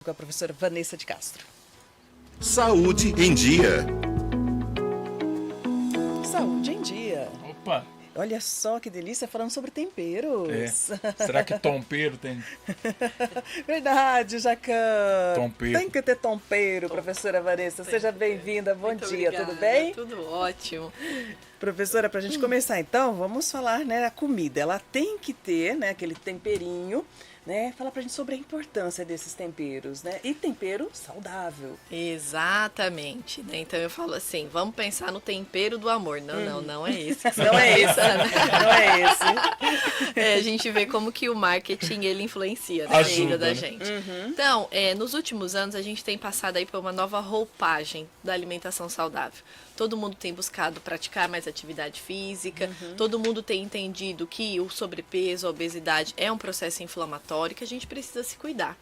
Com a professora Vanessa de Castro. Saúde em Dia. Saúde em dia. Opa! Olha só que delícia falando sobre temperos. Será que tompeiro tem? Verdade, Jacão. Tompeiro. Tem que ter tompeiro, professora Vanessa. Seja bem-vinda. Bom Muito dia, obrigada. tudo bem? Tudo ótimo. Professora, para a gente começar então, vamos falar, né, a comida. Ela tem que ter, né, aquele temperinho, né? Fala pra gente sobre a importância desses temperos, né? E tempero saudável. Exatamente, né? Então eu falo assim, vamos pensar no tempero do amor. Não é esse. Não é esse, não é esse. A gente vê como que o marketing, ele influencia na vida da gente. Então, nos últimos anos, a gente tem passado aí por uma nova roupagem da alimentação saudável. Todo mundo tem buscado praticar mais atividade física, todo mundo tem entendido que o sobrepeso, a obesidade é um processo inflamatório que a gente precisa se cuidar.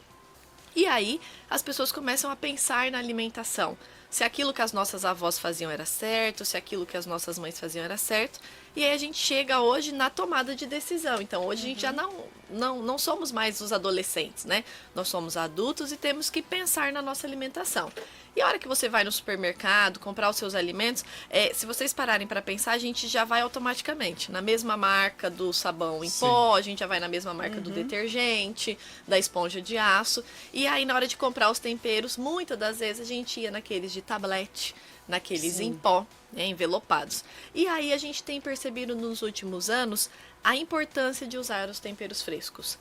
E aí, as pessoas começam a pensar na alimentação. Se aquilo que as nossas avós faziam era certo, se aquilo que as nossas mães faziam era certo. E aí a gente chega hoje na tomada de decisão. Então, hoje a gente já não somos mais os adolescentes, né? Nós somos adultos e temos que pensar na nossa alimentação. E a hora que você vai no supermercado comprar os seus alimentos, se vocês pararem para pensar, a gente já vai automaticamente na mesma marca do sabão em pó, a gente já vai na mesma marca do detergente, da esponja de aço. E aí na hora de comprar os temperos, muitas das vezes a gente ia naqueles de tablete, naqueles em pó, né, envelopados. E aí a gente tem percebido nos últimos anos a importância de usar os temperos frescos.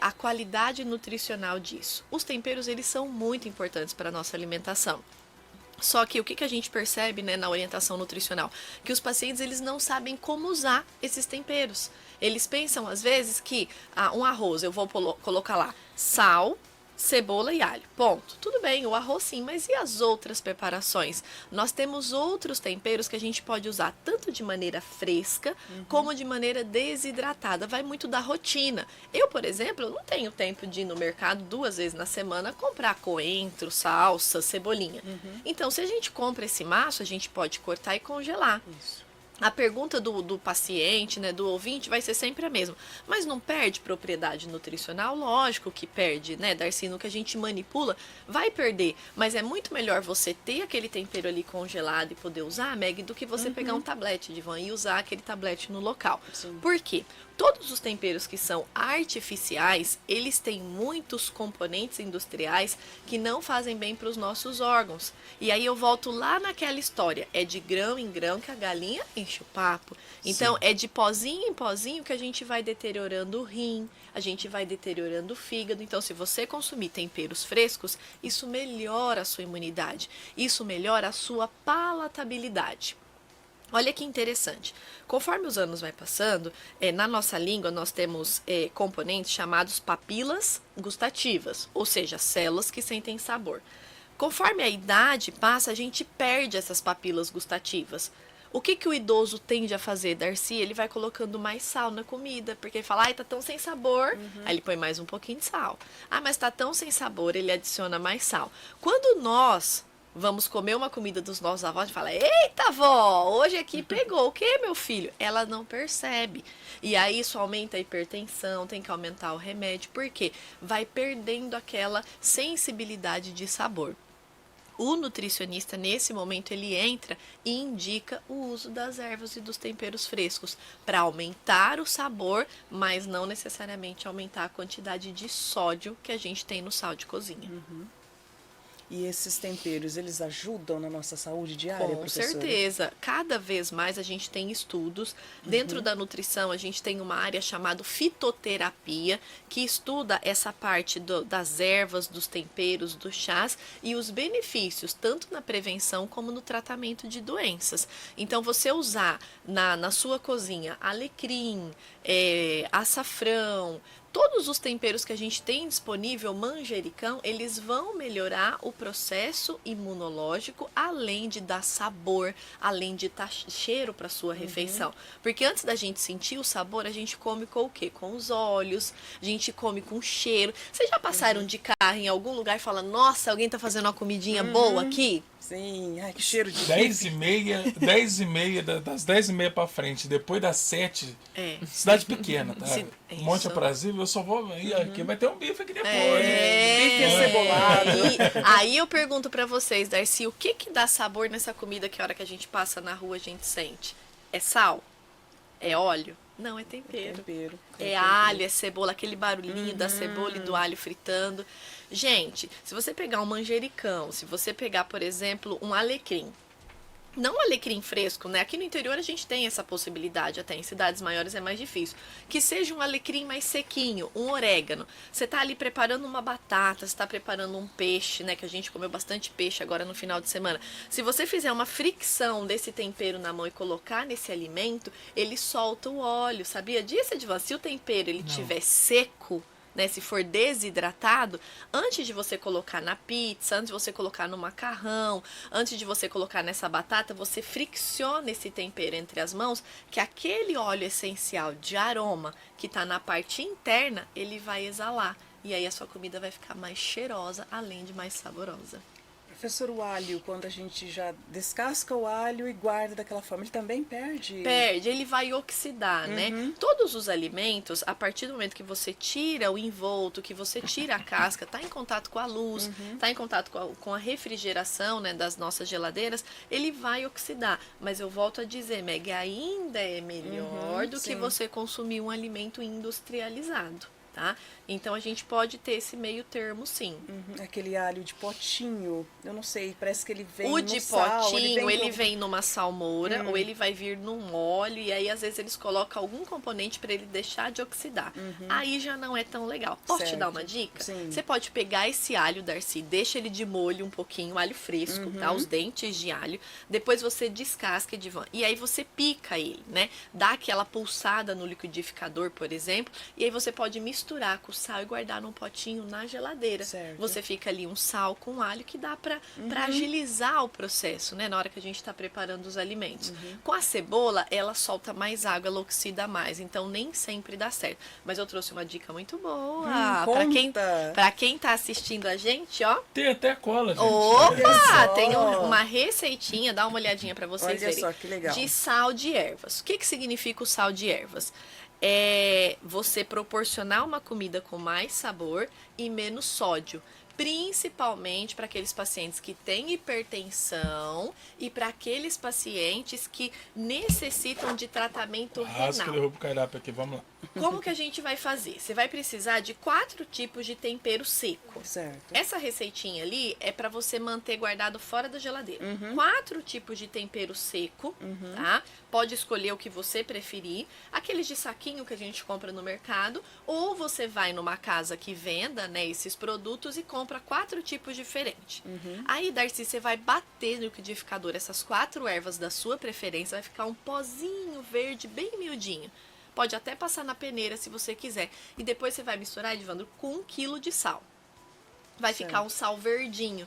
A qualidade nutricional disso. Os temperos, eles são muito importantes para a nossa alimentação. Só que o que a gente percebe, né, na orientação nutricional? Que os pacientes, eles não sabem como usar esses temperos. Eles pensam, às vezes, que um arroz, eu vou colocar lá sal, cebola e alho. Ponto. Tudo bem, o arroz sim, mas e as outras preparações? Nós temos outros temperos que a gente pode usar tanto de maneira fresca como de maneira desidratada. Vai muito da rotina. Eu, por exemplo, não tenho tempo de ir no mercado 2 vezes na semana comprar coentro, salsa, cebolinha. Então, se a gente compra esse maço, a gente pode cortar e congelar. Isso. A pergunta do paciente, né, do ouvinte, vai ser sempre a mesma. Mas não perde propriedade nutricional? Lógico que perde, né, Darcy? No que a gente manipula, vai perder. Mas é muito melhor você ter aquele tempero ali congelado e poder usar, Meg, do que você pegar um tablete de van e usar aquele tablete no local. Sim. Por quê? Todos os temperos que são artificiais, eles têm muitos componentes industriais que não fazem bem para os nossos órgãos. E aí eu volto lá naquela história, é de grão em grão que a galinha enche o papo. Então, é de pozinho em pozinho que a gente vai deteriorando o rim, a gente vai deteriorando o fígado. Então, se você consumir temperos frescos, isso melhora a sua imunidade, isso melhora a sua palatabilidade. Olha que interessante, conforme os anos vai passando, na nossa língua nós temos componentes chamados papilas gustativas, ou seja, células que sentem sabor. Conforme a idade passa, a gente perde essas papilas gustativas. O que o idoso tende a fazer, Darcy? Ele vai colocando mais sal na comida, porque ele fala, ai, tá tão sem sabor, aí ele põe mais um pouquinho de sal. Ah, mas tá tão sem sabor, ele adiciona mais sal. Quando nós vamos comer uma comida dos nossos avós e fala, eita, vó, hoje aqui pegou o que, meu filho? Ela não percebe. E aí isso aumenta a hipertensão, tem que aumentar o remédio, porque vai perdendo aquela sensibilidade de sabor. O nutricionista, nesse momento, ele entra e indica o uso das ervas e dos temperos frescos para aumentar o sabor, mas não necessariamente aumentar a quantidade de sódio que a gente tem no sal de cozinha. E esses temperos, eles ajudam na nossa saúde diária, Com professora? certeza. Cada vez mais a gente tem estudos. Dentro da nutrição, a gente tem uma área chamada fitoterapia, que estuda essa parte das ervas, dos temperos, dos chás e os benefícios, tanto na prevenção como no tratamento de doenças. Então, você usar na sua cozinha alecrim, açafrão, todos os temperos que a gente tem disponível, manjericão, eles vão melhorar o processo imunológico, além de dar sabor, além de dar cheiro para a sua refeição. Porque antes da gente sentir o sabor, a gente come com o quê? Com os olhos, a gente come com cheiro. Vocês já passaram de carro em algum lugar e falam, nossa, alguém tá fazendo uma comidinha boa aqui? Sim, ai, que cheiro de 10h30, das 10h30 pra frente, depois das 7, cidade pequena, tá? Monte isso. Aprazível eu só vou. E aqui vai ter um bife aqui depois. Bife acebolado. Aí eu pergunto pra vocês, Darcy, o que dá sabor nessa comida que a hora que a gente passa na rua a gente sente? É sal? É óleo? Não, é tempero. Tempero. É alho, é cebola, aquele barulhinho da cebola e do alho fritando. Gente, se você pegar um manjericão, se você pegar, por exemplo, um alecrim, não um alecrim fresco, né? Aqui no interior a gente tem essa possibilidade, até em cidades maiores é mais difícil. Que seja um alecrim mais sequinho, um orégano. Você tá ali preparando uma batata, você tá preparando um peixe, né? Que a gente comeu bastante peixe agora no final de semana. Se você fizer uma fricção desse tempero na mão e colocar nesse alimento, ele solta o óleo, sabia disso, Edvan? Se o tempero ele tiver seco, né, se for desidratado, antes de você colocar na pizza, antes de você colocar no macarrão, antes de você colocar nessa batata, você fricciona esse tempero entre as mãos, que aquele óleo essencial de aroma que está na parte interna, ele vai exalar. E aí a sua comida vai ficar mais cheirosa, além de mais saborosa. Professor, o alho, quando a gente já descasca o alho e guarda daquela forma, ele também perde? Perde, ele vai oxidar, né? Todos os alimentos, a partir do momento que você tira o envolto, que você tira a casca, tá em contato com a luz, tá em contato com a refrigeração, né, das nossas geladeiras, ele vai oxidar. Mas eu volto a dizer, Meg, ainda é melhor do que você consumir um alimento industrializado. Tá? Então a gente pode ter esse meio termo, sim. Aquele alho de potinho, eu não sei, parece que ele vem o no de sal, potinho, ele com- vem numa salmoura, ou ele vai vir num óleo, e aí às vezes eles colocam algum componente para ele deixar de oxidar. Aí já não é tão legal. Posso te dar uma dica? Sim. Você pode pegar esse alho, Darcy, deixa ele de molho um pouquinho, alho fresco, tá? Os dentes de alho. Depois você descasca, Edvan, e aí você pica ele, né? Dá aquela pulsada no liquidificador, por exemplo, e aí você pode misturar com sal e guardar num potinho na geladeira. Certo. Você fica ali um sal com alho que dá para agilizar o processo, né? Na hora que a gente está preparando os alimentos. Com a cebola, ela solta mais água, ela oxida mais, então nem sempre dá certo. Mas eu trouxe uma dica muito boa conta. para quem tá assistindo a gente, ó. Tem até cola, gente. Opa! só. Tem uma receitinha, dá uma olhadinha para vocês Olha verem. só que legal. De sal de ervas. O que significa o sal de ervas? É você proporcionar uma comida com mais sabor e menos sódio, principalmente para aqueles pacientes que têm hipertensão e para aqueles pacientes que necessitam de tratamento Rasca, renal. derruba o cardápio aqui, vamos lá. Como que a gente vai fazer? Você vai precisar de 4 tipos de tempero seco. Certo. Essa receitinha ali é para você manter guardado fora da geladeira. 4 tipos de tempero seco, tá? Pode escolher o que você preferir. Aqueles de saquinho que a gente compra no mercado, ou você vai numa casa que venda, né, esses produtos e compra 4 tipos diferentes. Aí, Darcy, você vai bater no liquidificador essas 4 ervas da sua preferência, vai ficar um pozinho verde bem miudinho. Pode até passar na peneira se você quiser. E depois você vai misturar, Edvandro, com 1 quilo de sal. Vai ficar um sal verdinho.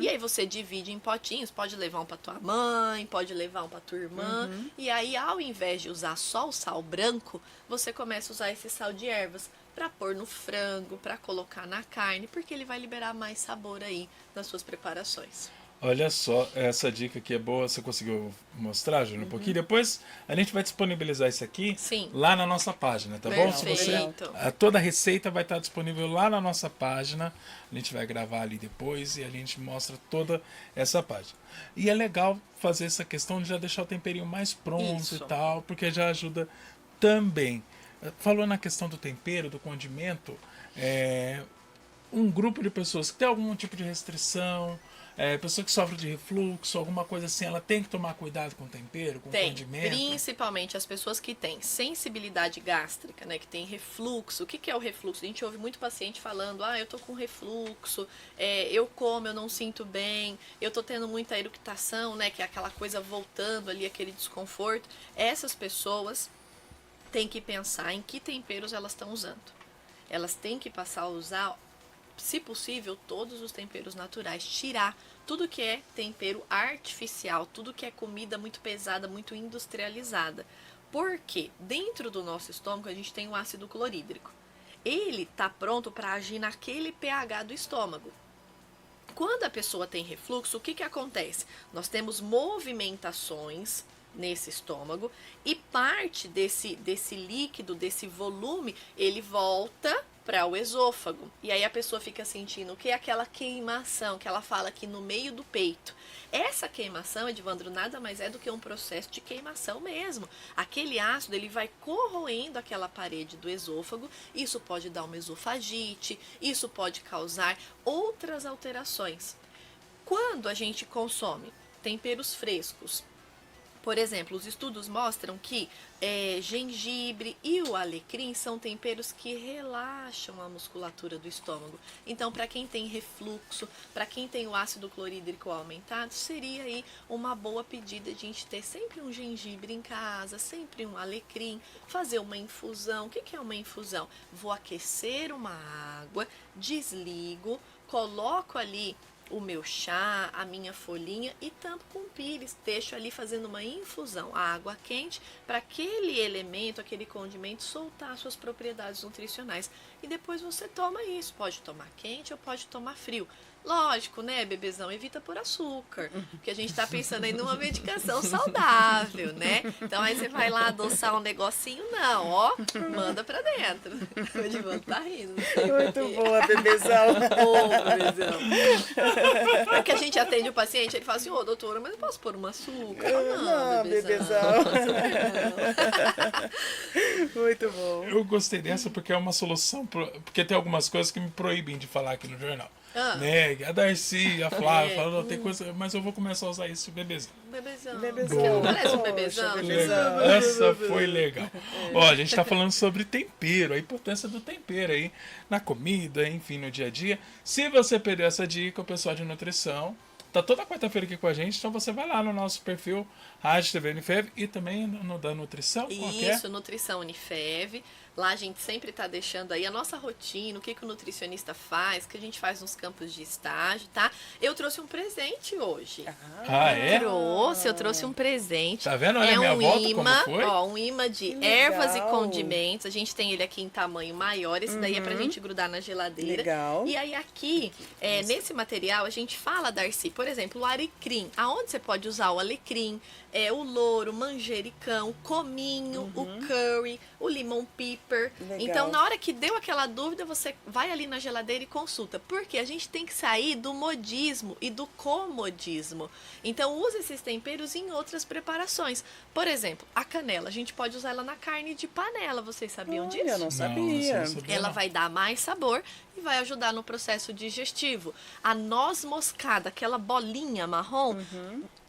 E aí você divide em potinhos, pode levar um pra tua mãe, pode levar um pra tua irmã. E aí, ao invés de usar só o sal branco, você começa a usar esse sal de ervas para pôr no frango, para colocar na carne, porque ele vai liberar mais sabor aí nas suas preparações. Olha só, essa dica aqui é boa. Você conseguiu mostrar, Júnior, um pouquinho? Depois a gente vai disponibilizar isso aqui Sim. lá na nossa página, tá bom? Se você, Perfeito. toda a receita vai estar disponível lá na nossa página. A gente vai gravar ali depois e a gente mostra toda essa página. E é legal fazer essa questão de já deixar o temperinho mais pronto Isso. e tal, porque já ajuda também. Falou na questão do tempero, do condimento, um grupo de pessoas que tem algum tipo de restrição, pessoa que sofre de refluxo, alguma coisa assim, ela tem que tomar cuidado com o tempero, com o Tem, condimento? principalmente as pessoas que têm sensibilidade gástrica, né, que tem refluxo. O que é o refluxo? A gente ouve muito paciente falando, eu tô com refluxo, eu como, eu não sinto bem, eu tô tendo muita eructação, né, que é aquela coisa voltando ali, aquele desconforto. Essas pessoas têm que pensar em que temperos elas estão usando. Elas têm que passar a usar, se possível, todos os temperos naturais, tirar tudo que é tempero artificial, tudo que é comida muito pesada, muito industrializada. Porque dentro do nosso estômago a gente tem o ácido clorídrico. Ele está pronto para agir naquele pH do estômago. Quando a pessoa tem refluxo, o que acontece? Nós temos movimentações nesse estômago e parte desse líquido, desse volume, ele volta para o esôfago. E aí a pessoa fica sentindo o que é aquela queimação que ela fala aqui no meio do peito. Essa queimação, Edvandro, nada mais é do que um processo de queimação mesmo. Aquele ácido, ele vai corroendo aquela parede do esôfago. Isso pode dar uma esofagite, isso pode causar outras alterações. Quando a gente consome temperos frescos, por exemplo, os estudos mostram que gengibre e o alecrim são temperos que relaxam a musculatura do estômago. Então, para quem tem refluxo, para quem tem o ácido clorídrico aumentado, seria aí uma boa pedida de a gente ter sempre um gengibre em casa, sempre um alecrim, fazer uma infusão. O que é uma infusão? Vou aquecer uma água, desligo, coloco ali o meu chá, a minha folhinha e tampo com pires, deixo ali fazendo uma infusão, a água quente, para aquele elemento, aquele condimento soltar suas propriedades nutricionais. E depois você toma isso, pode tomar quente ou pode tomar frio. Lógico, né, bebezão, evita por açúcar, porque a gente tá pensando aí numa medicação saudável, né? Então aí você vai lá adoçar um negocinho, não, ó, manda pra dentro. O Edvandro tá rindo. Muito boa, bebezão. Boa, bebezão. Porque a gente atende o paciente, ele fala assim, ô, doutora, mas eu posso pôr um açúcar? Não, bebezão. Muito bom. Eu gostei dessa porque é uma solução, porque tem algumas coisas que me proíbem de falar aqui no jornal. Né? A Darcy, a Flávia, falam, tem coisa, mas eu vou começar a usar isso, bebezão. Bebezão. Parece um bebezão. Essa foi legal. Ó, a gente tá falando sobre tempero, a importância do tempero aí na comida, enfim, no dia a dia. Se você perdeu essa dica, o pessoal de nutrição tá toda quarta-feira aqui com a gente, então você vai lá no nosso perfil Rádio TV Unifev e também no da Nutrição. Isso, Nutrição Unifev. Lá a gente sempre está deixando aí a nossa rotina, o que o nutricionista faz, o que a gente faz nos campos de estágio, tá? Eu trouxe um presente hoje. É? Eu trouxe um presente. Tá vendo? Olha a minha volta, imã, como foi? ó, um imã de ervas e condimentos. A gente tem ele aqui em tamanho maior. Esse daí é pra gente grudar na geladeira. Legal. E aí aqui, nesse material, a gente fala, Darcy, por exemplo, o alecrim. Aonde você pode usar o alecrim, o louro, o manjericão, o cominho, o curry, o limão pepper. Legal. Então, na hora que deu aquela dúvida, você vai ali na geladeira e consulta. Porque a gente tem que sair do modismo e do comodismo. Então, use esses temperos em outras preparações. Por exemplo, a canela. A gente pode usar ela na carne de panela. Vocês sabiam disso? Eu não sabia. Não sabia Ela não. vai dar mais sabor e vai ajudar no processo digestivo. A noz moscada, aquela bolinha marrom,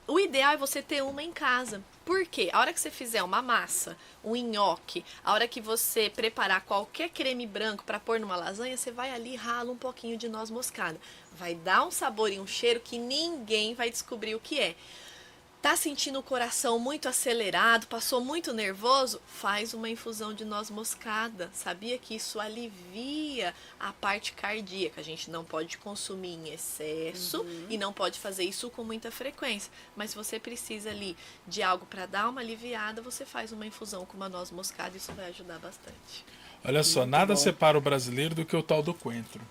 o ideal é você ter uma em casa. Por quê? A hora que você fizer uma massa, um nhoque, a hora que você preparar qualquer creme branco para pôr numa lasanha, você vai ali e rala um pouquinho de noz moscada. Vai dar um sabor e um cheiro que ninguém vai descobrir o que é. Tá sentindo o coração muito acelerado, passou muito nervoso? Faz uma infusão de noz moscada. Sabia que isso alivia a parte cardíaca? A gente não pode consumir em excesso e não pode fazer isso com muita frequência. Mas se você precisa ali de algo para dar uma aliviada, você faz uma infusão com uma noz moscada e isso vai ajudar bastante. Olha só, nada separa o brasileiro do que o tal do coentro.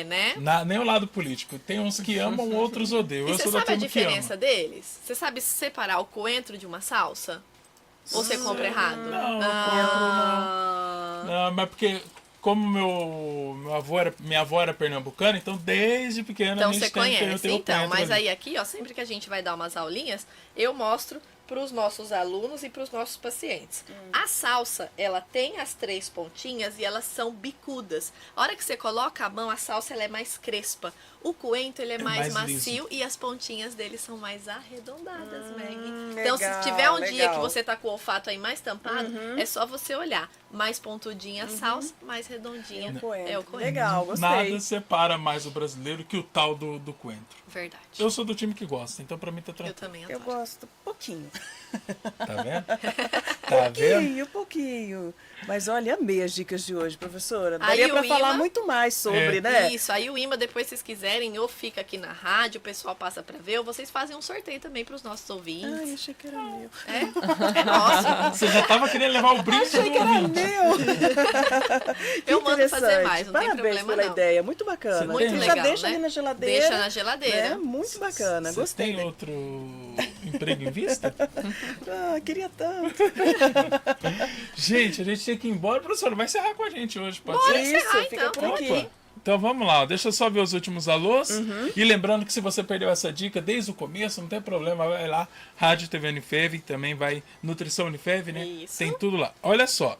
Né? Nem o lado político. Tem uns que amam, outros odeiam. E Eu você sou da sabe a turma que ama. diferença deles? Você sabe separar o coentro de uma salsa? Ou você compra errado? Não, não, mas porque como minha avó era pernambucana, então desde pequena Então a gente você conhece, tem o então. coentro Mas ali. aí aqui, ó, sempre que a gente vai dar umas aulinhas, eu mostro para os nossos alunos e para os nossos pacientes. A salsa, ela tem as 3 pontinhas e elas são bicudas. A hora que você coloca a mão, a salsa ela é mais crespa. O coentro ele é mais macio e as pontinhas dele são mais arredondadas, Meg. Então, se tiver um dia que você tá com o olfato aí mais tampado, é só você olhar. Mais pontudinha a salsa, mais redondinha é o coentro. Legal, gostei. Nada separa mais o brasileiro que o tal do coentro. Verdade. Eu sou do time que gosta, então pra mim tá Eu tranquilo. também Eu adoro. gosto pouquinho. Tá vendo? Tá vendo? Pouquinho. Mas olha, amei as dicas de hoje, professora. Aí Daria o pra falar imã- muito mais sobre, né? Isso, aí o imã, depois se vocês quiserem, ou fica aqui na rádio, o pessoal passa pra ver, ou vocês fazem um sorteio também pros nossos ouvintes. Ai, achei que era meu. É nosso. Você já tava querendo levar o brinde do Achei que era ouvinte. meu. Eu mando fazer Interessante. mais, não tem Parabéns problema pela não. ideia, muito bacana. Muito Já legal, deixa né? ali na geladeira. Deixa na geladeira. Né? Muito bacana, Você gostei. tem outro emprego em vista? Ah, queria tanto. Gente, a gente tinha que ir embora. Professora, vai encerrar com a gente hoje, pode Bora ser? encerrar, Fica então. por aqui. Opa. Então vamos lá, deixa eu só ver os últimos alôs. E lembrando que se você perdeu essa dica desde o começo, não tem problema, vai lá, Rádio TV Unifev, também vai Nutrição Unifev, né? Isso. Tem tudo lá. Olha só,